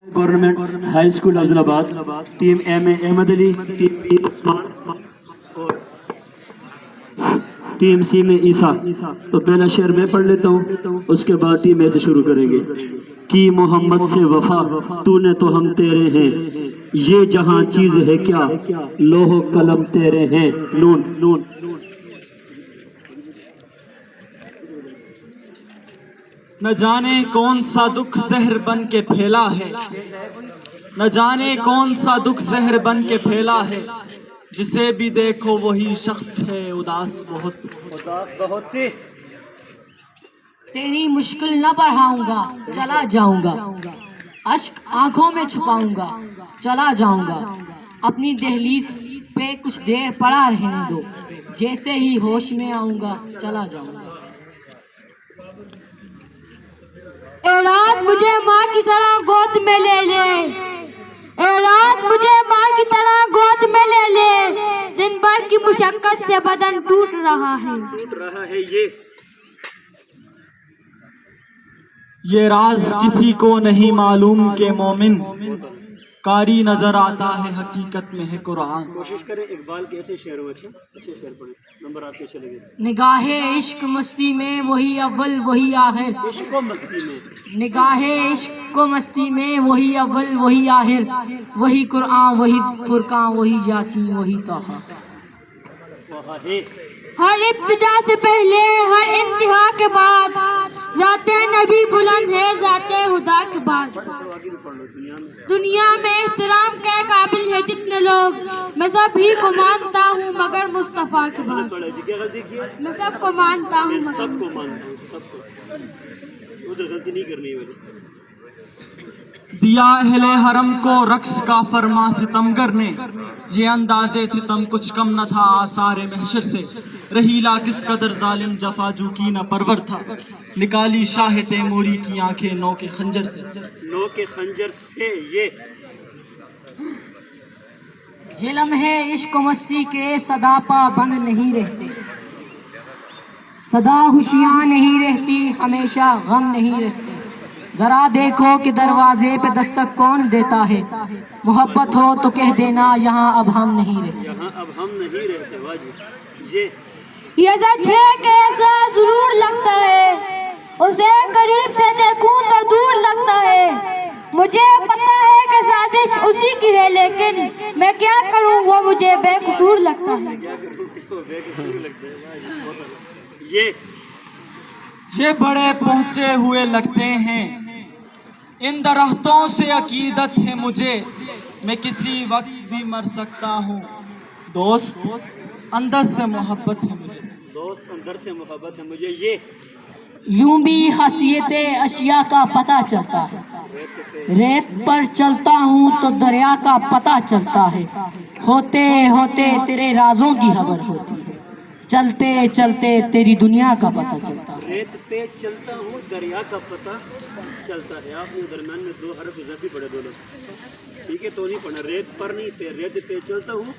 Government high school Afzalabad, team M A Ahmed Ali, team B Usman और team सी में ईसा। तो पहला शेर मैं पढ़ लेता हूँ, उसके बाद टीम ए से शुरू करेंगे। कि मोहम्मद से वफा तूने तो हम तेरे हैं, ये जहां चीज है क्या लोहो कलम तेरे हैं। नून नून न जाने कौन सा दुख जहर बन के फैला है, न जाने कौन सा दुख जहर बन के फैला है, जिसे भी देखो वही शख्स है उदास बहुत। तेरी मुश्किल न बढ़ाऊंगा चला जाऊंगा, अश्क आंखों में छुपाऊंगा चला जाऊंगा। अपनी दहलीज पे कुछ देर पड़ा रहने दो, जैसे ही होश में आऊंगा चला जाऊंगा। ए रात मुझे माँ की तरह गोद में ले ले, ए रात मुझे माँ की तरह गोद में ले ले। दिन भर की मुशक्कत से बदन टूट रहा है ये राज किसी को नहीं मालूम के मोमिन कारी नजर आता है, हकीकत में है कुरान। कोशिश करें इकबाल के ऐसे शेर अच्छे शेर पढ़े, नंबर आपके चलेंगे। निगाहे इश्क मस्ती में वही अव्वल वही आखिर, इश्क मस्ती में निगाहे इश्क को मस्ती में वही अव्वल वही आखिर। वही कुरान वही फुरकान वही यासीन वही तोहा। हर इब्तिदा से पहले हर इंतहा के बाद ज़ाते नबी बुलंद है, ज़ाते खुदा के बाद। दुनिया में एहतराम के काबिल है जितने लोग, मैं सभी को मानता हूँ मगर मुस्तफ़ा के बाद। मैं सबको मानता हूँ उधर गलती नहीं करनी वाली। दिया अहले हरम को रक्स का फरमा सितमगर ने, ये अंदाज़े सितम कुछ कम न था आसारे महशर से। रहीला किस कदर जालिम जफाजू की न परवर था, निकाली शाह तैमूरी की आंखें नौ के खंजर से। नौ के खंजर से ये लम्हे इश्क मस्ती के सदा पाबंद नहीं रहते, सदा खुशियाँ नहीं रहती हमेशा गम नहीं रहते। जरा देखो कि दरवाजे पे दस्तक कौन देता है, मोहब्बत हो तो कह देना यहाँ अब हम नहीं रहते। यहाँ अब हम नहीं रहते। वाजी ये सच है कि ऐसा जरूर लगता है, उसे करीब से देखूं तो दूर लगता है। मुझे पता है कि साजिश उसी की है, लेकिन मैं क्या करूं वो मुझे बेकसूर लगता है। ये बड़े पहुँचे हुए लगते हैं, इन दरख्तों से अकीदत है मुझे, मैं किसी वक्त भी मर सकता हूँ। दोस्त अंदर से मोहब्बत है मुझे, दोस्त अंदर से मोहब्बत है मुझे। ये यूं भी हसीयत अशिया का पता चलता है, रेत पर चलता हूँ तो दरिया का पता चलता है। होते होते तेरे राजों की खबर होती है, चलते चलते तेरी दुनिया का पता चलता है। रेत पे चलता हूँ दरिया का पता चलता है। आपने दरम्यान में दो हरफ इजाफी पढ़े, दो लफ्ज़ ठीक है तो नहीं पढ़ा। रेत पर नहीं पे, रेत पे चलता हूँ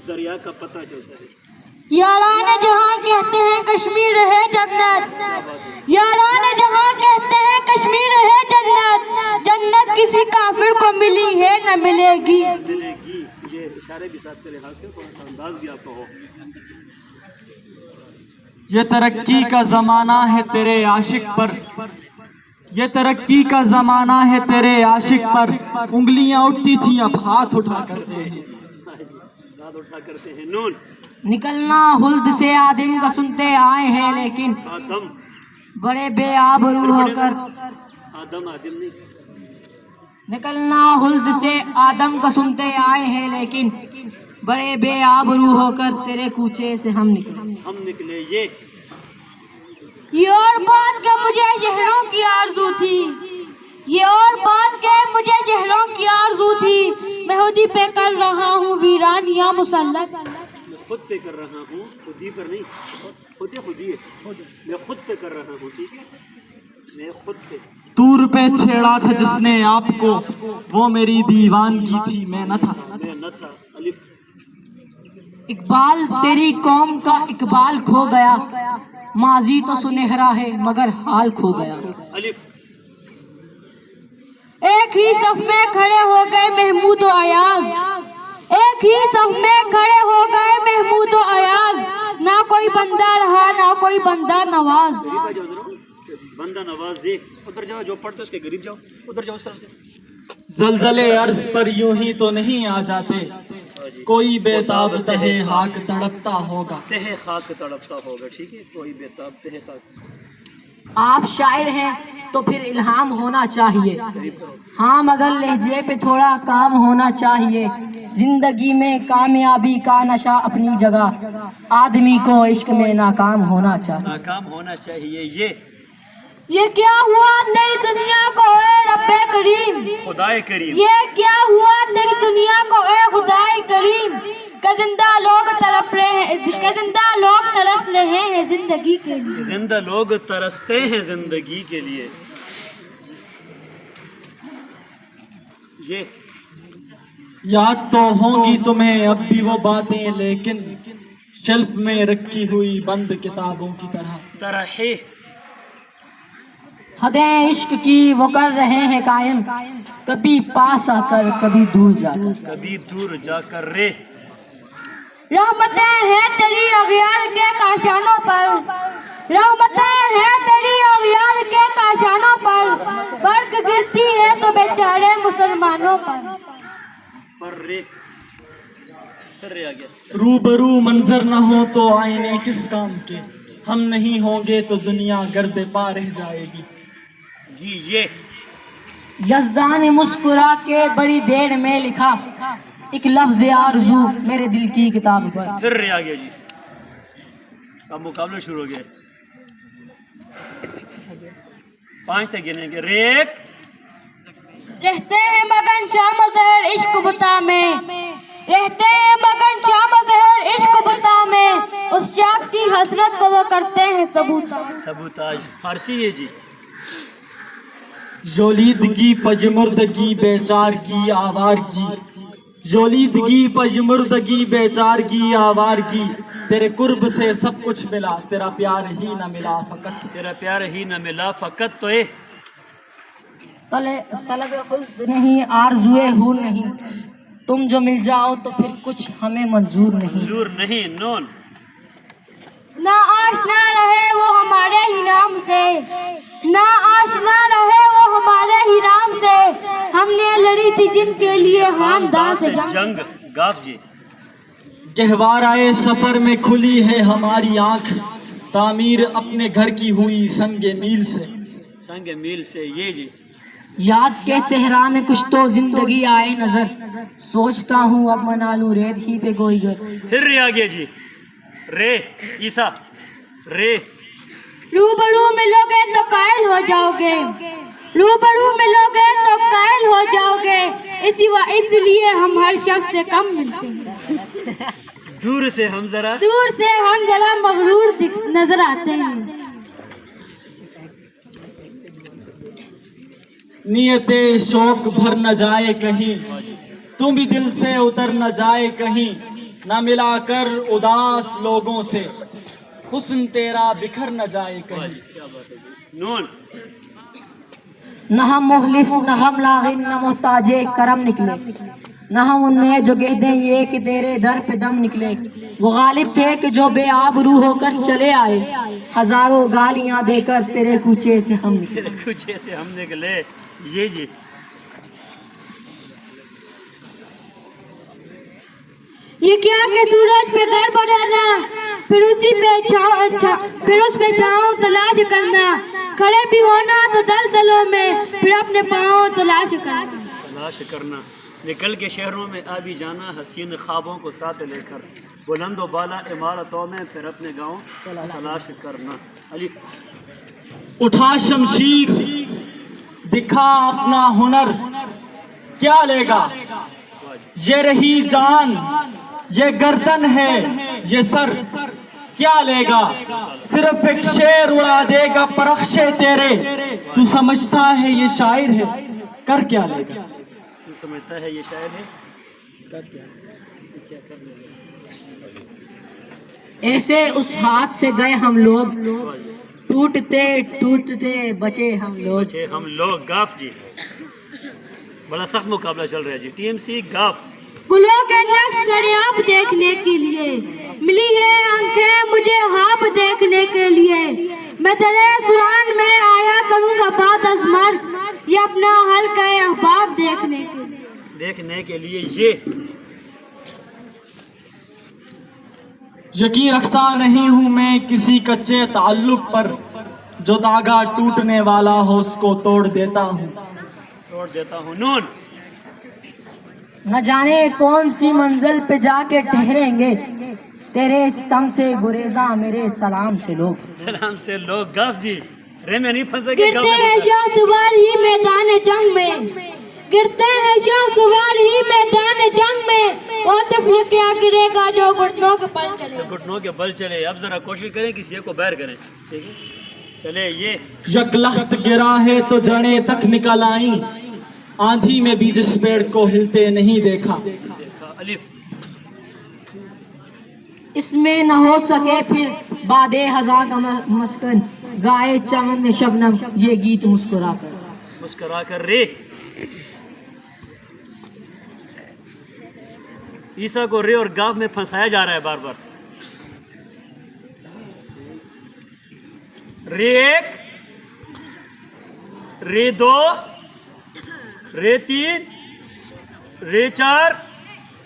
दरिया का पता चलता है। यारान जहाँ कहते हैं कश्मीर है जन्नत, यारान जहाँ कहते हैं कश्मीर है जन्नत, जन्नत किसी काफिर को मिली है न मिलेगी। ये इशारे भी साथ के लिहाज से थोड़ा सा अंदाज भी आपका हो। ये तरक्की का ज़माना है तेरे आशिक पर, ये तरक्की का ज़माना है तेरे आशिक पर। उंगलियां उठती थी अब हाथ उठा करते हैं, हाथ उठा करते हैं। नून निकलना हुल्द से आदम का सुनते आए हैं, लेकिन आदम बड़े बेआबरू होकर आदम आदम नहीं। निकलना हुल्द से आदम का सुनते आए हैं, लेकिन बड़े बेआबरू होकर तेरे कूचे से हम निकले। ये और बात के मुझे जहरों की आरज़ू थी, ये और बात के मुझे जहरों की आरज़ू थी। मैं खुदी पे कर रहा हूँ वीरानिया मुसल्लत, मैं खुद पे कर रहा हूँ, खुदी पर नहीं। खुदी है, मैं खुद पे कर रहा हूँ। ठीक है, मैं खुद पे। तूर पे छेड़ा था जिसने आपको, वो मेरी दीवानगी थी मैं न था। अलिफ इकबाल तेरी कौम का इकबाल खो गया, माजी तो सुनहरा है मगर हाल खो गया। अलिफ ایک ہی صف میں کھڑے ہو گئے محمود و ایاز، ایک ہی صف میں کھڑے ہو گئے محمود و ایاز، نہ کوئی بندہ رہا نہ کوئی بندہ نواز۔ بندہ نواز دیکھ ادھر جاؤ، جو پڑھتے اس کے قریب جاؤ، ادھر جاؤ اس طرف سے۔ زلزلے عرض پر یوں ہی تو نہیں آ جاتے، کوئی بےتاب تہے خاک تڑپتا ہوگا۔ تہ خاک تڑپتا ہوگا، ٹھیک ہے، کوئی بےتاب تہ خاک۔ آپ شاعر ہیں تو پھر الہام ہونا چاہیے، ہاں مگر لہجے پہ تھوڑا کام ہونا چاہیے۔ زندگی میں کامیابی کا نشہ اپنی جگہ، آدمی کو عشق میں ناکام ہونا چاہیے۔ ناکام ہونا چاہیے۔ یہ کیا ہوا تیری دنیا کو اے رب کریم، خدائے کریم، یہ کیا ہوا تیری دنیا کو اے خدائے کریم، کہ زندہ لوگ تڑپ رہے ہیں، کہ زندہ لوگ ترس رہے ہیں زندگی کے لیے، زندہ لوگ ترستے ہیں زندگی کے لیے۔ یہ یاد تو ہوں گی تمہیں اب بھی وہ باتیں، لیکن شیلف میں رکھی ہوئی بند کتابوں کی طرح۔ حدیں عشق کی وہ کر رہے ہیں قائم، کبھی پاس آ کر کبھی دور جا کر۔ کبھی دور جا کر رے رحمتیں ہیں تیری اغیار کے کاشانوں پر، رحمتیں ہیں تیری اغیار کے کاشانوں پر، برق گرتی ہے تو بیچارے مسلمانوں پر رے پھر رے آ گیا۔ روبرو منظر نہ ہو تو آئینے کس کام کے، ہم نہیں ہوں گے تو دنیا گرد پا رہ جائے گی۔ یہ یزدان نے مسکرا کے بڑی دیر میں لکھا ایک لفظ آرزو میرے دل کی کتاب پر۔ پھر رے آ گیا جی، اب مقابلہ شروع ہو گیا۔ 5 تک گنیں گے۔ ریک رہتے ہیں مگن شام و ظہر عشق بتا میں، رہتے ہیں مگن شام و ظہر عشق بتا میں، اس شاخ کی حسرت کو وہ کرتے ہیں سبوتاج۔ فارسی ہے جی۔ جولیدگی پجمردگی بیچارگی آوارگی، جولیدگی پجمردگی بیچارگی آوارگی، تیرے قرب سے سب کچھ ملا، تیرا پیار ہی نہ ملا فقط، تیرا پیار ہی نہ ملا فقط تو طلب خلد نہیں آرزوئے ہو نہیں، تم جو مل جاؤ تو پھر کچھ ہمیں منظور نہیں۔ منظور نہیں۔ نون نہ آشنا رہے وہ ہمارے ہی نام سے، نہ آشنا رہے وہ ہمارے ہی نام سے، ہم نے لڑی تھی جن کے لیے خاندان سے جنگ۔ گاف جی۔ گہوارۂ سفر میں کھلی ہے ہماری آنکھ، تعمیر اپنے گھر کی ہوئی سنگ میل سے، سنگ میل سے۔ یہ جی۔ یاد کے صحرا میں کچھ تو زندگی آئے نظر، سوچتا ہوں اب منا لوں ریت ہی پہ کوئی گھر۔ پھر رے آ گیا جی۔ رے عیسیٰ رے روبرو ملو گے تو قائل ہو جاؤ گے، روبرو ملو گے تو قائل ہو جاؤ گے، اس لیے ہم ہر شخص سے کم ملتے ہیں، دور سے ہم ذرا مغرور نظر آتے ہیں۔ نیت شوق بھر نہ جائے کہیں، تم بھی دل سے اتر نہ جائے کہیں، نہ ملا کر اداس لوگوں سے، حسن تیرا بکھر نہ جائے کہیں۔ نون نہ ہم مخلص نہ ہم لاغن نہ محتاج کرم نکلے، نہ ہم ان میں جو کہہ دیں یہ کہ تیرے در پہ دم نکلے، وہ غالب تھے کہ جو بے آبرو ہو کر چلے آئے، ہزاروں گالیاں دے کر تیرے کوچے سے ہم نکلے۔ کچھ ایسے ہم نکلے۔ یہ جی۔ یہ کیا کہ سورج پہ گر بڑھانا، پھر اس پہ چھاؤں تلاش کرنا، کھڑے بھی ہونا تو دلدلوں میں، پھر اپنے پاؤں تلاش کرنا، نکل کے شہروں میں آبی جانا، حسین خوابوں کو ساتھ لے کر، بلند و بالا عمارتوں میں، پھر اپنے گاؤں تلاش کرنا۔ الف اٹھا شمشیر دکھا اپنا ہنر، کیا لے گا یہ رہی جان، یہ گردن ہے یہ سر، کیا لے گا صرف ایک شیر اڑا دے گا پرخشے تیرے، تو سمجھتا ہے یہ شاعر ہے کر کیا لے گا، تو سمجھتا ہے یہ شاعر ہے کر کیا کر لے گا۔ ایسے اس ہاتھ سے گئے ہم لوگ، ٹوٹتے ٹوٹتے بچے ہم لوگ۔ ہم لوگ گاف جی۔ बड़ा सख्त मुकाबला चल रहा है जी। टीएमसी गाफ गुलों के नक्श दरियाब देखने के लिए मिली है आंखें मुझे हाब देखने के लिए। मैं तेरे सुरान में आया करूँगा बात अजमर, ये अपना हल्का अहबाब देखने के लिए ये यकीन रखता नहीं हूँ मैं किसी कच्चे ताल्लुक पर, जो धागा टूटने वाला हो उसको तोड़ देता हूँ। नून न जाने कौन सी मंजिल पे जाके ठहरेंगे, तेरे सितम से गुरेजा मेरे सलाम से लोग। गाफ जी रे में नहीं फंसेगे। गिरते हैं शाह सवार ही मैदान जंग में, गिरते हैं शाह सवार ही मैदान जंग में, और तब ये क्या गिरेगा जो घुटनों के बल चले। अब जरा कोशिश करें किसी एक को बैर करें, ठीक है? चले ये यकलख्त गिरा है तो जड़ें तक निकल आई, आंधी में भी जिस पेड़ को हिलते नहीं देखा। अलिफ इसमें न हो सके फिर बादे हज़ा का मस्कन, गाए चमन में शबनम ये गीत मुस्कुरा कर रे। ईसा को रे और गाफ में फंसाया जा रहा है बार बार। रे एक, रे दो, रे तीन, रे चार,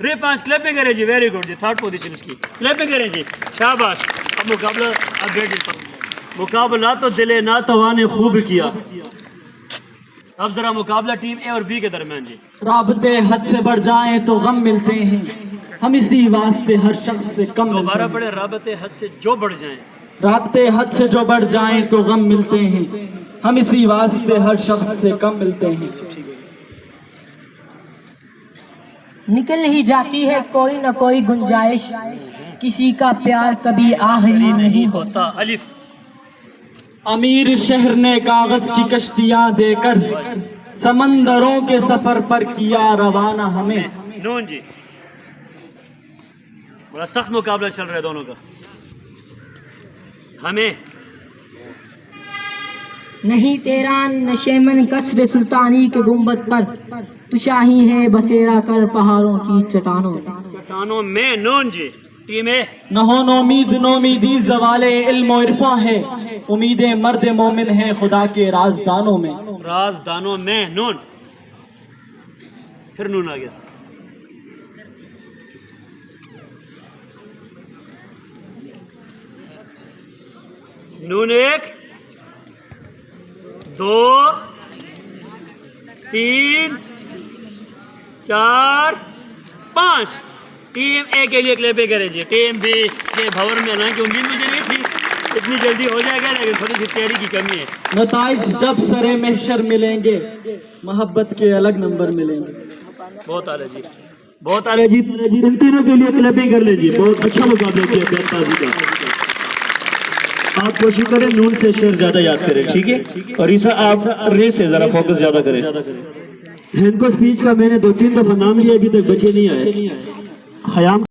रे पांच। क्लैपिंग करें जी, वेरी गुड जी। थर्ड पोजीशन इसकी क्लैपिंग करें जी, शाबाश। अब मुकाबला मुकाबला तो दिले ना तवा ने खूब किया। अब जरा मुकाबला टीम ए और बी के दरमियान जी। राबते हद से बढ़ जाएं तो गम मिलते हैं, हम इसी वास्ते हर शख्स से कम। दोबारा पढ़े, राबते हद से जो बढ़ जाएं, राबते हद से जो बढ़ जाएं तो गम मिलते हैं, हम इसी वास्ते हर शख्स से कम मिलते हैं। निकल ही जाती है कोई न कोई गुंजाइश, किसी का प्यार कभी आखिरी नहीं होता। अलिफ अमीर शहर ने कागज की कश्तियां देकर समंदरों के सफर पर किया रवाना हमें। नून जी बड़ा सख्त मुकाबला चल रहा है दोनों का। हमें नहीं तेरा नशेमन कसर सुल्तानी के गुंबद पर, तू शाही है बसेरा कर पहाड़ों की चट्टानों में। नून जी टीम ए नोमीद नोमीदी जवाले इल्म और इरफा है, उम्मीदें मर्द मोमिन है खुदा के राजदानों में। नून फिर नून आ गया। नून एक, दो, तीन, चार, पांच। टीम ए के लिए क्लैपिंग करें जी। टीम बी के भंवर में आने की उम्मीद मुझे नहीं थी इतनी जल्दी हो जाएगा, लेकिन थोड़ी सी तैयारी की कमी है। नताइज जब सरे महशर मिलेंगे, मोहब्बत के अलग नंबर मिलेंगे। बहुत आला जी, बहुत आला जी। इन तीनों के लिए क्लैपिंग कर लीजिए। बहुत अच्छा मुकाबला किया बेताजी का। आप कोशिश करें नून से शेर ज्यादा याद करें, ठीक है? और ईसा आप रे से जरा फोकस ज्यादा करें। इनको स्पीच का मैंने 2-3 दफा नाम लिया, अभी तक बचे नहीं आए। खयाम